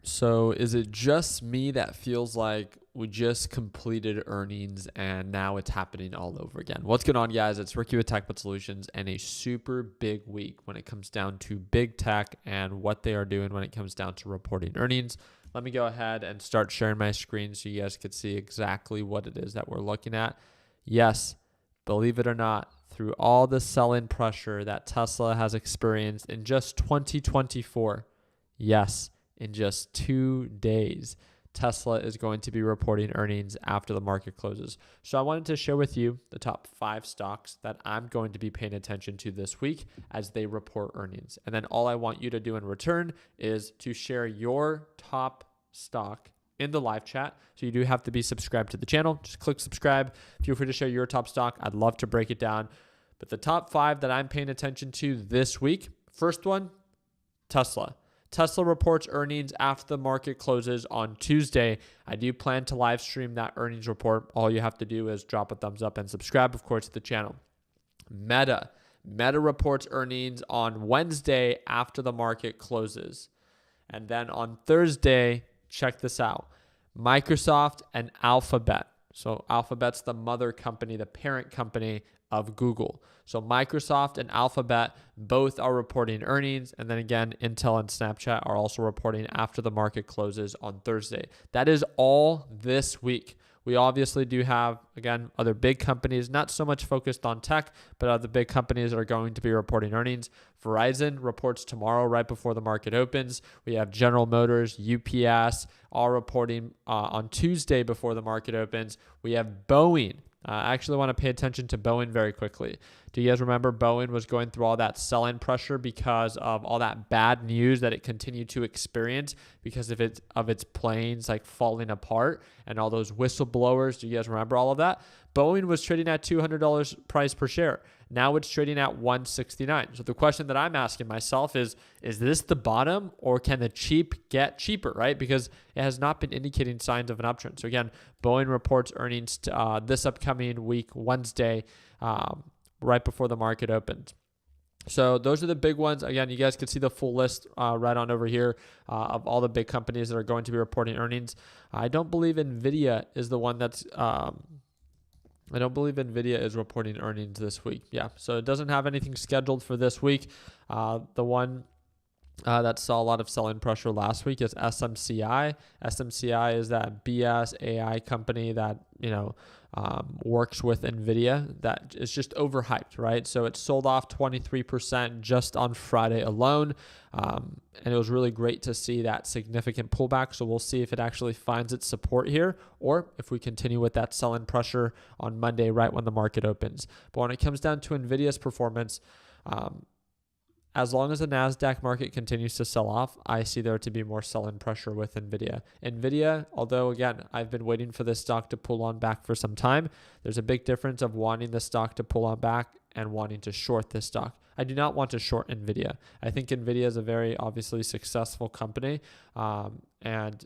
So is it just me that feels like we just completed earnings and now it's happening all over again? What's going on, guys? It's Ricky with TechBud Solutions, and a super big week when it comes down to big tech and what they are doing when it comes down to reporting earnings. Let me go ahead and start sharing my screen so you guys can see exactly what it is that we're looking at. Yes, believe it or not, through all the sell-in pressure that Tesla has experienced in just 2024, yes, in just 2 days, Tesla is going to be reporting earnings after the market closes. So I wanted to share with you the top 5 stocks that I'm going to be paying attention to this week as they report earnings. And then all I want you to do in return is to share your top stock in the live chat. So you do have to be subscribed to the channel. Just click subscribe. Feel free to share your top stock. I'd love to break it down. But the top 5 that I'm paying attention to this week, first one, Tesla. Tesla reports earnings after the market closes on Tuesday. I do plan to live stream that earnings report. All you have to do is drop a thumbs up and subscribe, of course, to the channel. Meta reports earnings on Wednesday after the market closes. And then on Thursday, check this out, Microsoft and Alphabet. So Alphabet's the mother company, the parent company of Google. So Microsoft and Alphabet both are reporting earnings. And then again, Intel and Snapchat are also reporting after the market closes on Thursday. That is all this week. We obviously do have, again, other big companies, not so much focused on tech, but other big companies that are going to be reporting earnings. Verizon reports tomorrow right before the market opens. We have General Motors, UPS, all reporting on Tuesday before the market opens. We have Boeing. I actually want to pay attention to Boeing very quickly. Do you guys remember Boeing was going through all that sell-in pressure because of all that bad news that it continued to experience because of its planes like falling apart and all those whistleblowers? Do you guys remember all of that? Boeing was trading at $200 price per share. Now it's trading at $169. So the question that I'm asking myself is this the bottom, or can the cheap get cheaper, right? Because it has not been indicating signs of an uptrend. So again, Boeing reports earnings this upcoming week, Wednesday, right before the market opens. So those are the big ones. Again, you guys can see the full list right on over here of all the big companies that are going to be reporting earnings. I don't believe NVIDIA is the one that's... I don't believe NVIDIA is reporting earnings this week. Yeah, so it doesn't have anything scheduled for this week. The one that saw a lot of selling pressure last week is SMCI. SMCI is that BS AI company that, works with NVIDIA that is just overhyped, right? So it sold off 23% just on Friday alone. And it was really great to see that significant pullback. So we'll see if it actually finds its support here or if we continue with that sell-in pressure on Monday right when the market opens. But when it comes down to NVIDIA's performance, as long as the NASDAQ market continues to sell off, I see there to be more sell-in pressure with NVIDIA. NVIDIA, although, again, I've been waiting for this stock to pull on back for some time, there's a big difference of wanting the stock to pull on back and wanting to short this stock. I do not want to short NVIDIA. I think NVIDIA is a very obviously successful company, and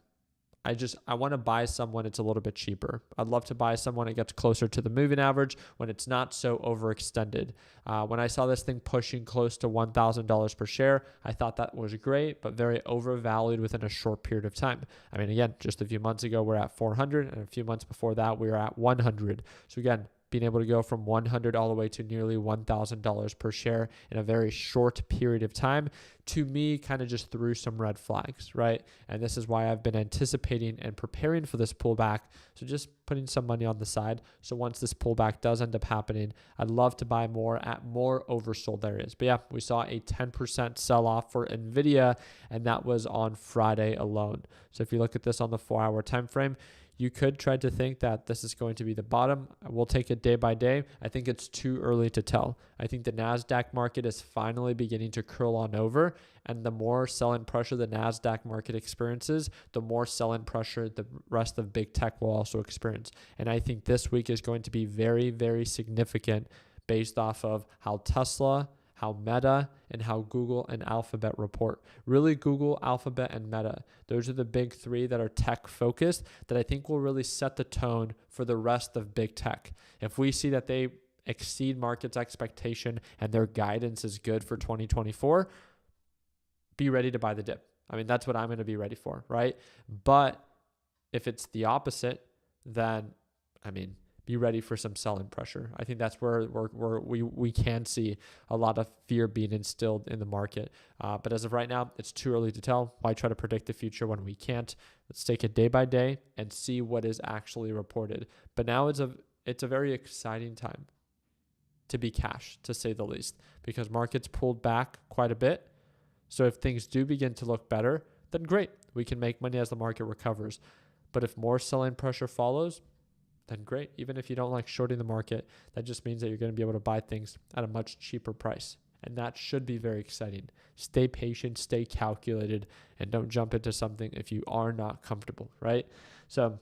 I want to buy some when it's a little bit cheaper. I'd love to buy some when it gets closer to the moving average, when it's not so overextended. When I saw this thing pushing close to $1,000 per share, I thought that was great, but very overvalued within a short period of time. I mean, again, just a few months ago, we're at 400, and a few months before that, we were at 100. So again, being able to go from 100 all the way to nearly $1,000 per share in a very short period of time, to me, kind of just threw some red flags, right? And this is why I've been anticipating and preparing for this pullback. So just putting some money on the side. So once this pullback does end up happening, I'd love to buy more at more oversold areas. But yeah, we saw a 10% sell-off for NVIDIA, and that was on Friday alone. So if you look at this on the 4-hour time frame, you could try to think that this is going to be the bottom. We'll take it day by day. I think it's too early to tell. I think the NASDAQ market is finally beginning to curl on over, and the more sell-in pressure the NASDAQ market experiences, the more sell-in pressure the rest of big tech will also experience. And I think this week is going to be very, very significant based off of how Tesla, how Meta, and how Google and Alphabet report. Really, Google, Alphabet, and Meta. Those are the big 3 that are tech focused that I think will really set the tone for the rest of big tech. If we see that they exceed market's expectation and their guidance is good for 2024, be ready to buy the dip. I mean, that's what I'm going to be ready for, right? But if it's the opposite, then, I mean, be ready for some selling pressure. I think that's where we can see a lot of fear being instilled in the market. But as of right now, it's too early to tell. Why try to predict the future when we can't? Let's take it day by day and see what is actually reported. But now it's a very exciting time to be cash, to say the least, because markets pulled back quite a bit. So if things do begin to look better, then great. We can make money as the market recovers. But if more selling pressure follows, then great. Even if you don't like shorting the market, that just means that you're going to be able to buy things at a much cheaper price. And that should be very exciting. Stay patient, stay calculated, and don't jump into something if you are not comfortable, right? So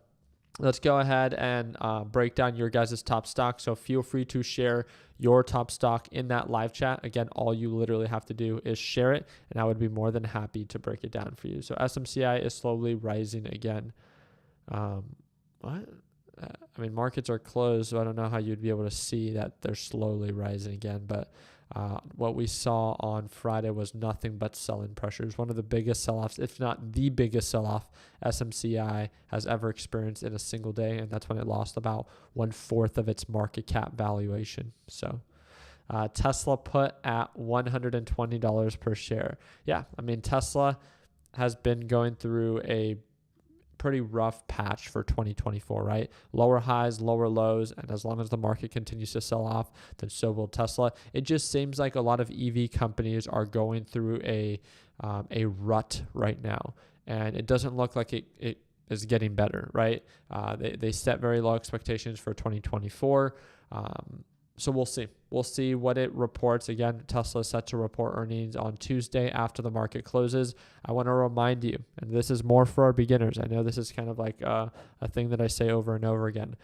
let's go ahead and break down your guys' top stock. So feel free to share your top stock in that live chat. Again, all you literally have to do is share it, and I would be more than happy to break it down for you. So SMCI is slowly rising again. What? I mean, markets are closed, so I don't know how you'd be able to see that they're slowly rising again. But what we saw on Friday was nothing but selling pressures. One of the biggest sell-offs, if not the biggest sell-off, SMCI has ever experienced in a single day, and that's when it lost about 1/4 of its market cap valuation. So Tesla put at $120 per share. Yeah, I mean, Tesla has been going through a pretty rough patch for 2024, right? Lower highs, lower lows, and as long as the market continues to sell off, then so will Tesla. It just seems like a lot of EV companies are going through a rut right now, and it doesn't look like it is getting better, right? They set very low expectations for 2024. So we'll see. We'll see what it reports. Again, Tesla is set to report earnings on Tuesday after the market closes. I want to remind you, and this is more for our beginners. I know this is kind of like a thing that I say over and over again.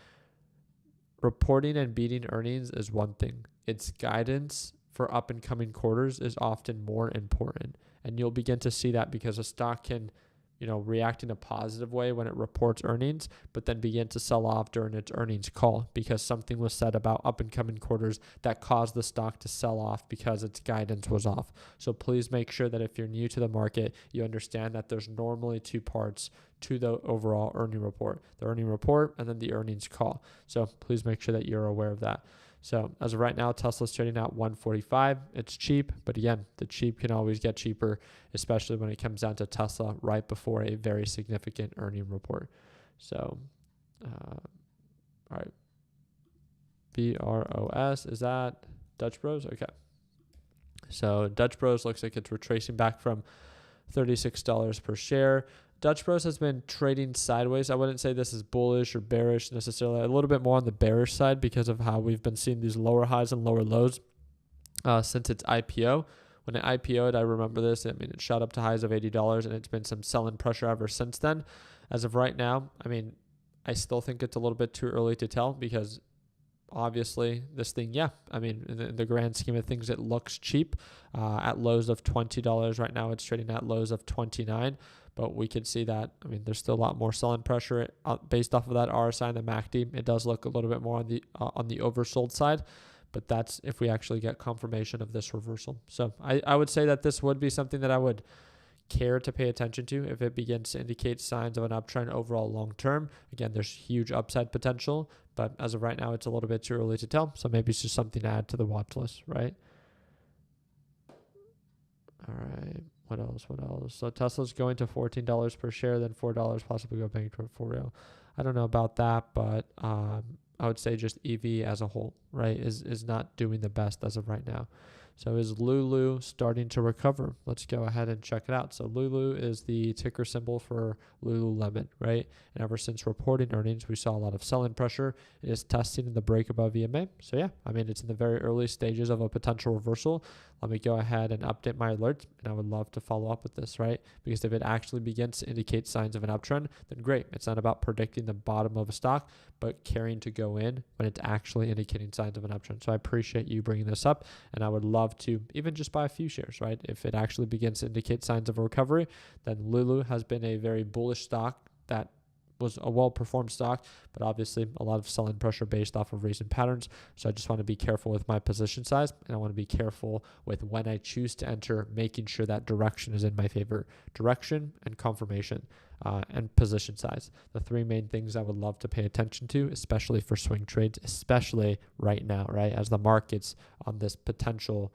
Reporting and beating earnings is one thing. Its guidance for up and coming quarters is often more important. And you'll begin to see that because a stock can react in a positive way when it reports earnings, but then begin to sell off during its earnings call because something was said about up and coming quarters that caused the stock to sell off because its guidance was off. So please make sure that if you're new to the market, you understand that there's normally two parts to the overall earning report, the earning report and then the earnings call. So please make sure that you're aware of that. So as of right now, Tesla's trading at $145. It's cheap, but again, the cheap can always get cheaper, especially when it comes down to Tesla right before a very significant earning report. So, all right. BROS, is that Dutch Bros? Okay. So Dutch Bros looks like it's retracing back from $36 per share. Dutch Bros has been trading sideways. I wouldn't say this is bullish or bearish necessarily. A little bit more on the bearish side because of how we've been seeing these lower highs and lower lows since its IPO. When it IPO'd, I remember this. I mean, it shot up to highs of $80, and it's been some selling pressure ever since then. As of right now, I mean, I still think it's a little bit too early to tell because obviously this thing, I mean, in the grand scheme of things, it looks cheap at lows of $20. Right now, it's trading at lows of $29. But we could see that, I mean, there's still a lot more selling pressure based off of that RSI and the MACD. It does look a little bit more on the oversold side, but that's if we actually get confirmation of this reversal. So I would say that this would be something that I would care to pay attention to if it begins to indicate signs of an uptrend overall long term. Again, there's huge upside potential, but as of right now, it's a little bit too early to tell. So maybe it's just something to add to the watch list, right? All right. What else? So Tesla's going to $14 per share, then $4 possibly go bankrupt for real. I don't know about that, but I would say just EV as a whole, right, is not doing the best as of right now. So is Lulu starting to recover? Let's go ahead and check it out. So Lulu is the ticker symbol for Lululemon, right? And ever since reporting earnings, we saw a lot of selling pressure. It is testing in the break above EMA. So yeah, I mean, it's in the very early stages of a potential reversal. Let me go ahead and update my alerts, and I would love to follow up with this, right? Because if it actually begins to indicate signs of an uptrend, then great. It's not about predicting the bottom of a stock, but caring to go in when it's actually indicating signs of an uptrend. So I appreciate you bringing this up, and I would love to even just buy a few shares, right? If it actually begins to indicate signs of a recovery, then Lulu has been a very bullish stock that was a well-performed stock, but obviously a lot of selling pressure based off of recent patterns. So I just want to be careful with my position size, and I want to be careful with when I choose to enter, making sure that direction is in my favor. Direction and confirmation and position size. The three main things I would love to pay attention to, especially for swing trades, especially right now, right? As the market's on this potential,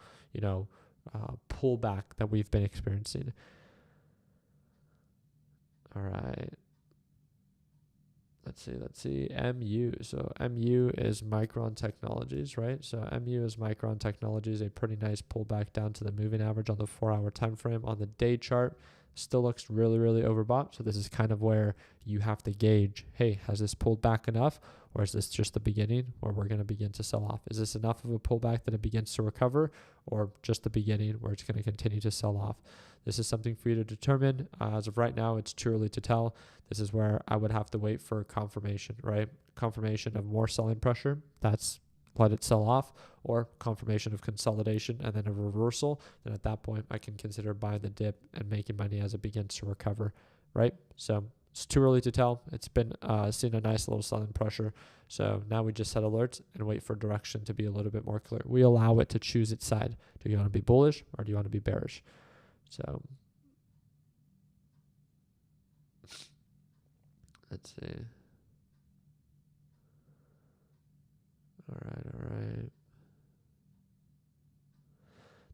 pullback that we've been experiencing. All right. Let's see. MU. So MU is Micron Technologies, right? So MU is Micron Technologies, a pretty nice pullback down to the moving average on the 4-hour time frame. On the day chart, still looks really, really overbought. So this is kind of where you have to gauge, hey, has this pulled back enough? Or is this just the beginning where we're going to begin to sell off? Is this enough of a pullback that it begins to recover, or just the beginning where it's going to continue to sell off? This is something for you to determine. As of right now, it's too early to tell. This is where I would have to wait for confirmation, right? Confirmation of more selling pressure. That's let it sell off, or confirmation of consolidation and then a reversal. Then at that point, I can consider buying the dip and making money as it begins to recover, right? So it's too early to tell. It's been seeing a nice little selling pressure. So now we just set alerts and wait for direction to be a little bit more clear. We allow it to choose its side. Do you want to be bullish or do you want to be bearish? So let's see. All right.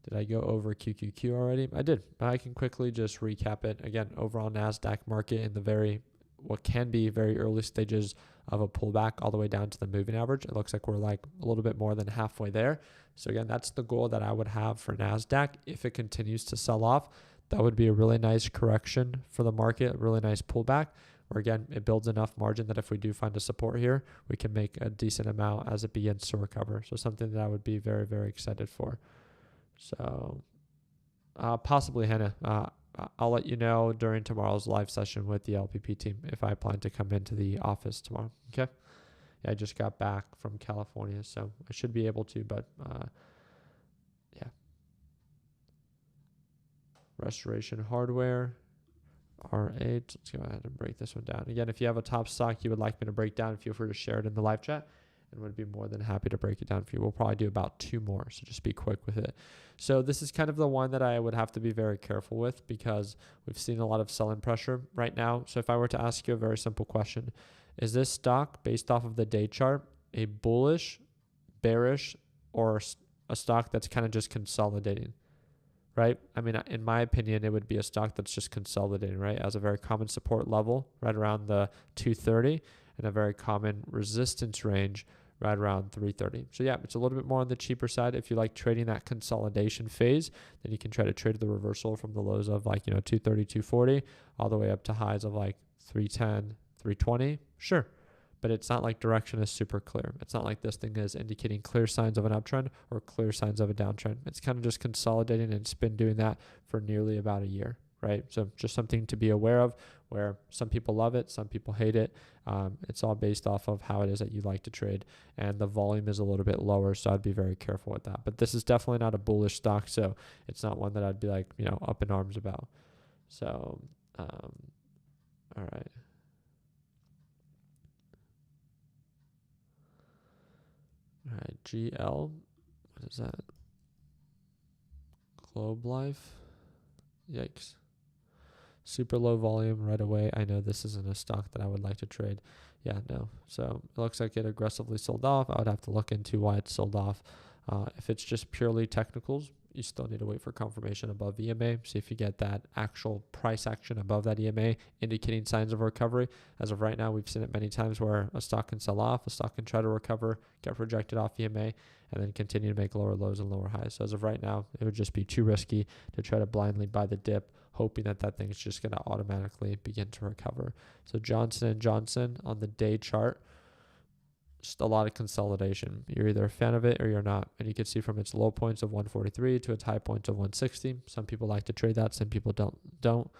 Did I go over QQQ already? I did. I can quickly just recap it. Again, overall NASDAQ market in the what can be very early stages of a pullback all the way down to the moving average. It looks like we're like a little bit more than halfway there. So again, that's the goal that I would have for NASDAQ. If it continues to sell off, that would be a really nice correction for the market, a really nice pullback, where again, it builds enough margin that if we do find a support here, we can make a decent amount as it begins to recover. So something that I would be very, very excited for. So possibly, Hannah, I'll let you know during tomorrow's live session with the LPP team if I plan to come into the office tomorrow. Okay. Yeah, I just got back from California, so I should be able to, but yeah. Restoration Hardware, R8. Let's go ahead and break this one down. Again, if you have a top stock you would like me to break down, feel free to share it in the live chat, and would be more than happy to break it down for you. We'll probably do about 2 more, so just be quick with it. So this is kind of the one that I would have to be very careful with because we've seen a lot of selling pressure right now. So if I were to ask you a very simple question, is this stock based off of the day chart a bullish, bearish, or a stock that's kind of just consolidating? Right? I mean, in my opinion, it would be a stock that's just consolidating, right? As a very common support level right around the 230 and a very common resistance range right around 330. So yeah, it's a little bit more on the cheaper side. If you like trading that consolidation phase, then you can try to trade the reversal from the lows of 230, 240 all the way up to highs of 310, 320. Sure. But it's not like direction is super clear. It's not like this thing is indicating clear signs of an uptrend or clear signs of a downtrend. It's kind of just consolidating, and it's been doing that for nearly about a year, right? So just something to be aware of, where some people love it, some people hate it. It's all based off of how it is that you like to trade, and the volume is a little bit lower, so I'd be very careful with that. But this is definitely not a bullish stock, so it's not one that I'd be up in arms about. So, all right. All right, GL, what is that? Globe Life. Yikes. Super low volume right away. I know this isn't a stock that I would like to trade. Yeah, no. So it looks like it aggressively sold off. I would have to look into why it sold off. If it's just purely technicals, you still need to wait for confirmation above EMA. See if you get that actual price action above that EMA, indicating signs of recovery. As of right now, we've seen it many times where a stock can sell off, a stock can try to recover, get rejected off EMA, and then continue to make lower lows and lower highs. So as of right now, it would just be too risky to try to blindly buy the dip, hoping that that thing is just going to automatically begin to recover. So Johnson & Johnson on the day chart, just a lot of consolidation. You're either a fan of it or you're not. And you can see from its low points of 143 to its high points of 160. Some people like to trade that. Some people don't.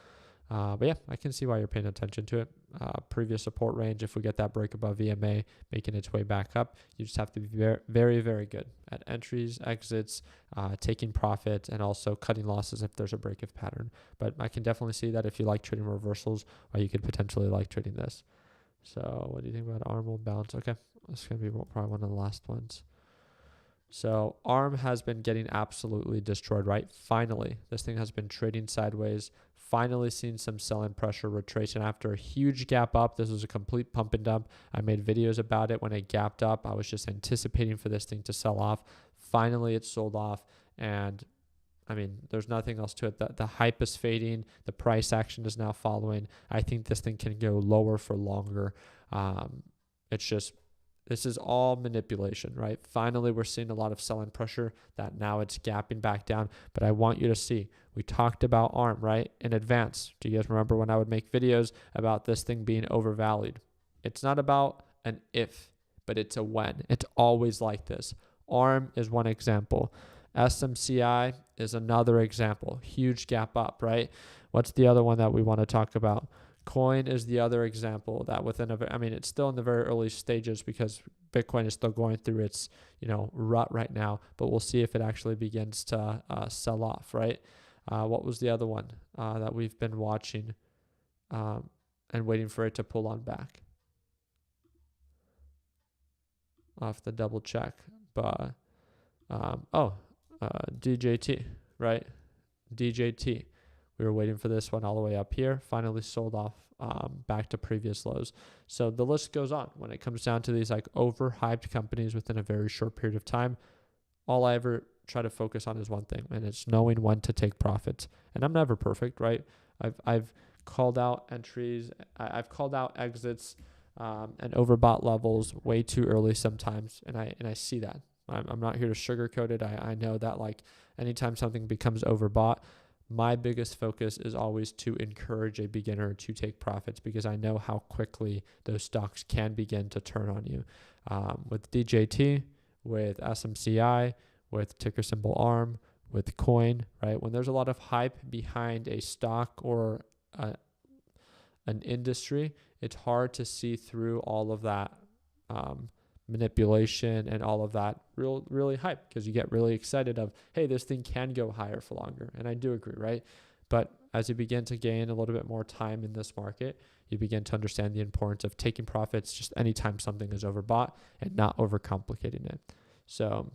But yeah, I can see why you're paying attention to it. Previous support range, if we get that break above EMA, making its way back up, you just have to be very, very, very good at entries, exits, taking profit, and also cutting losses if there's a break of pattern. But I can definitely see that if you like trading reversals, you could potentially like trading this. So what do you think about ARM will bounce? Okay, that's going to be probably one of the last ones. So ARM has been getting absolutely destroyed, right? Finally, this thing has been trading sideways. Finally seen some selling pressure retracing after a huge gap up. This was a complete pump and dump. I made videos about it when it gapped up. I was just anticipating for this thing to sell off. Finally, it sold off. And I mean, there's nothing else to it. The hype is fading. The price action is now following. I think this thing can go lower for longer. It's just, this is all manipulation, right? Finally, we're seeing a lot of selling pressure that now it's gapping back down. But I want you to see, we talked about ARM, right? In advance. Do you guys remember when I would make videos about this thing being overvalued? It's not about an if, but it's a when. It's always like this. ARM is one example. SMCI is another example. Huge gap up, right? What's the other one that we want to talk about? Coin is the other example that within it's still in the very early stages because Bitcoin is still going through its, rut right now, but we'll see if it actually begins to sell off, right? What was the other one that we've been watching and waiting for it to pull on back? I'll have to double check, but DJT, right? DJT. We were waiting for this one all the way up here. Finally sold off back to previous lows. So the list goes on. When it comes down to these like overhyped companies within a very short period of time, all I ever try to focus on is one thing, and it's knowing when to take profits. And I'm never perfect, right? I've called out entries. I've called out exits and overbought levels way too early sometimes, and I see that. I'm not here to sugarcoat it. I know that like anytime something becomes overbought, my biggest focus is always to encourage a beginner to take profits because I know how quickly those stocks can begin to turn on you. With DJT, with SMCI, with ticker symbol ARM, with coin, right? When there's a lot of hype behind a stock or an industry, it's hard to see through all of that manipulation and all of that really hype because you get really excited of, hey, this thing can go higher for longer. And I do agree, right? But as you begin to gain a little bit more time in this market, you begin to understand the importance of taking profits just anytime something is overbought and not overcomplicating it. So,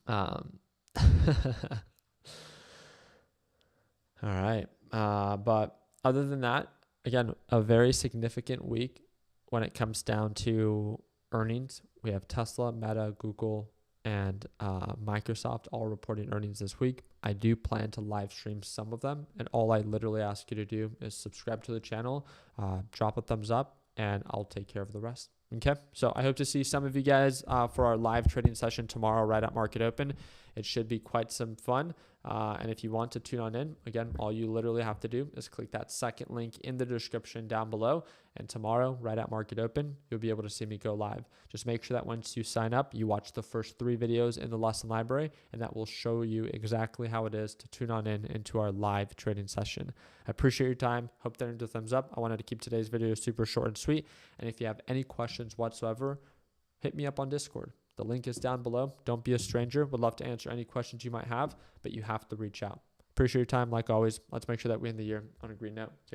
all right. But other than that, again, a very significant week when it comes down to earnings. We have Tesla, Meta, Google, and Microsoft all reporting earnings this week. I do plan to live stream some of them, and all I literally ask you to do is subscribe to the channel, drop a thumbs up, and I'll take care of the rest. Okay, so I hope to see some of you guys for our live trading session tomorrow right at Market Open. It should be quite some fun. And if you want to tune on in, again, all you literally have to do is click that second link in the description down below. And tomorrow, right at Market Open, you'll be able to see me go live. Just make sure that once you sign up, you watch the first 3 videos in the lesson library, and that will show you exactly how it is to tune on in into our live trading session. I appreciate your time. Hope that earned a thumbs up. I wanted to keep today's video super short and sweet. And if you have any questions whatsoever, hit me up on Discord. The link is down below. Don't be a stranger. Would love to answer any questions you might have, but you have to reach out. Appreciate your time. Like always, let's make sure that we end the year on a green note. Take care.